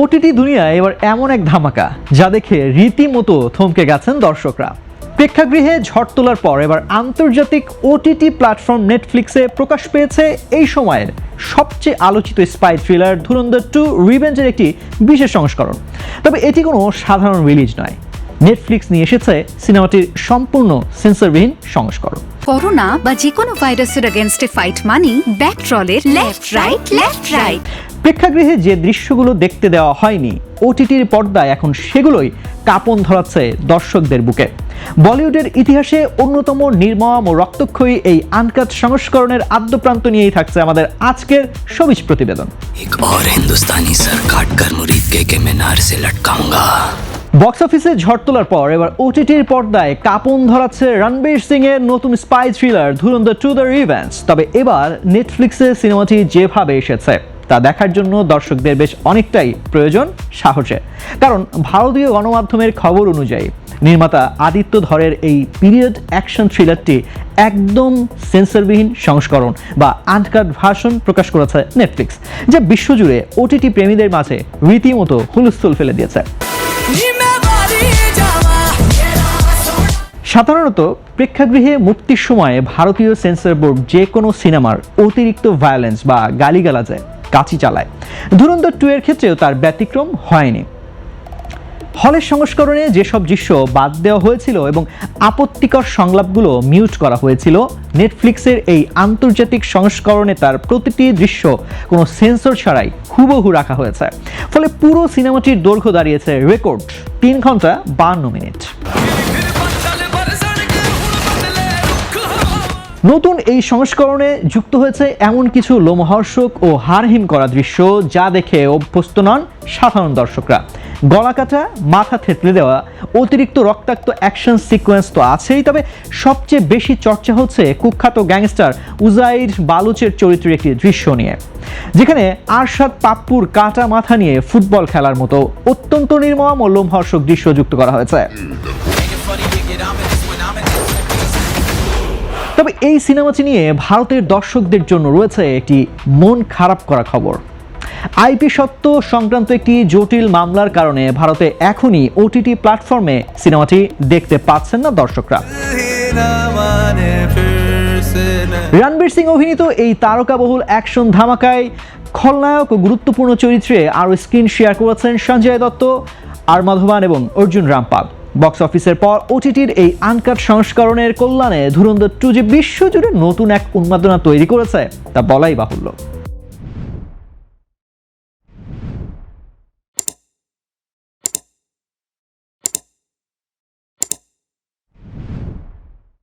OTT দুনিয়ায় এবার এমন এক ধামাকা যা দেখে রীতিমতো থমকে গেছেন দর্শকরা। প্রেক্ষাগৃহে ঝড় তোলার পর এবার আন্তর্জাতিক ওটিটি প্ল্যাটফর্ম নেটফ্লিক্সে প্রকাশ পেয়েছে এই সময়ের সবচেয়ে আলোচিত স্পাই থ্রিলার ধুরন্ধর 2 রিভেঞ্জের একটি বিশেষ সংস্করণ। তবে এটি কোনো সাধারণ রিলিজ নয়, নেটফ্লিক্স নিয়ে এসেছে সিনেমাটির সম্পূর্ণ সেন্সরবিহীন সংস্করণ। করোনা বা যে কোনো ভাইরাসের এগেইনস্টে ফাইট মানি ব্যাকট্রলের লেফট রাইট। প্রেক্ষাগৃহে যে দৃশ্যগুলো দেখতে দেওয়া হয়নি, ওটিটির পর্দায় এখন সেগুলোই কাঁপন ধরাচ্ছে দর্শকদের বুকে। বলিউডের ইতিহাসে অন্যতম নির্মম ও রক্তক্ষয়ী এই আনকাট সংস্করণের আদ্যপ্রান্ত নিয়েই থাকছে আমাদের আজকের সবিজ প্রতিবেদন। বক্স অফিসে ঝড় তোলার পর এবার ওটিটির পর্দায় কাঁপন ধরাচ্ছে রণবীর সিং এর নতুন স্পাই থ্রিলার ধুরন্ধর 2 দ্য রিভেঞ্জ। তবে এবার নেটফ্লিক্সে সিনেমাটি যেভাবে এসেছে তা দেখার জন্য দর্শকদের বেশ অনেকটাই প্রয়োজন সাহসের। কারণ ভারতীয় গণমাধ্যমের খবর অনুযায়ী নির্মাতা আদিত্য ধরের এই পিরিয়ড অ্যাকশন থ্রিলারটি একদম সেন্সরবিহীন সংস্করণ বা আনকাট ভার্সন প্রকাশ করেছে নেটফ্লিক্স, যা বিশ্বজুড়ে ওটিটি প্রেমীদের মাঝে রীতিমতো হুলস্থুল ফেলে দিয়েছে। সাধারণত প্রেক্ষাগৃহে মুক্তির সময়ে ভারতীয় সেন্সর বোর্ড যে কোনো সিনেমার অতিরিক্ত ভায়োলেন্স বা গালিগালাজে কাঁচি চালায়। ধুরন্ধর 2 এর ক্ষেত্রেও তার ব্যতিক্রম হয়নি। হলের সংস্করণে যেসব দৃশ্য বাদ দেওয়া হয়েছিল এবং আপত্তিকর সংলাপগুলো মিউট করা হয়েছিল, নেটফ্লিক্সের এই আন্তর্জাতিক সংস্করণে তার প্রতিটি দৃশ্য কোনো সেন্সর ছাড়াই হুবহু রাখা হয়েছে। ফলে পুরো সিনেমাটির দৈর্ঘ্য দাঁড়িয়েছে রেকর্ড 3 ঘন্টা 52 মিনিট। নতুন এই সংস্করণে যুক্ত হয়েছে এমন কিছু লোমহর্ষক ও হাড়হিম করা দৃশ্য যা দেখে অভ্যস্ত নন সাধারণ দর্শকরা। গলা কাটা, মাথা থেতলে দেওয়া, অতিরিক্ত রক্তাক্ত অ্যাকশন সিকোয়েন্স তো আছেই, তবে সবচেয়ে বেশি চর্চা হচ্ছে কুখ্যাত গ্যাংস্টার উজাইর বালুচের চরিত্রের একটি দৃশ্য নিয়ে, যেখানে আরশাদ পাপ্পুর কাটা মাথা নিয়ে ফুটবল খেলার মতো অত্যন্ত নির্মম ও লোমহর্ষক দৃশ্য যুক্ত করা হয়েছে। তবে এই সিনেমাটি নিয়ে ভারতের দর্শকদের জন্য রয়েছে একটি মন খারাপ করা খবর। আইপি সত্ত্ব সংক্রান্ত একটি জটিল মামলার কারণে ভারতে এখনই ওটিটি প্ল্যাটফর্মে সিনেমাটি দেখতে পাচ্ছেন না দর্শকরা। রণবীর সিং অভিনীত এই তারকাবহুল অ্যাকশন ধামাকায় খলনায়ক ও গুরুত্বপূর্ণ চরিত্রে আরও স্ক্রিন শেয়ার করেছেন সঞ্জয় দত্ত, আর মাধবান এবং অর্জুন রামপাল। বক্স অফিসের পর ওটিটির এই আনকাট সংস্করণের কল্যাণে ধুরন্ধর 2 যে বিশ্বজুড়ে নতুন এক উন্মাদনা তৈরি করেছে তা বলাই বাহুল্য।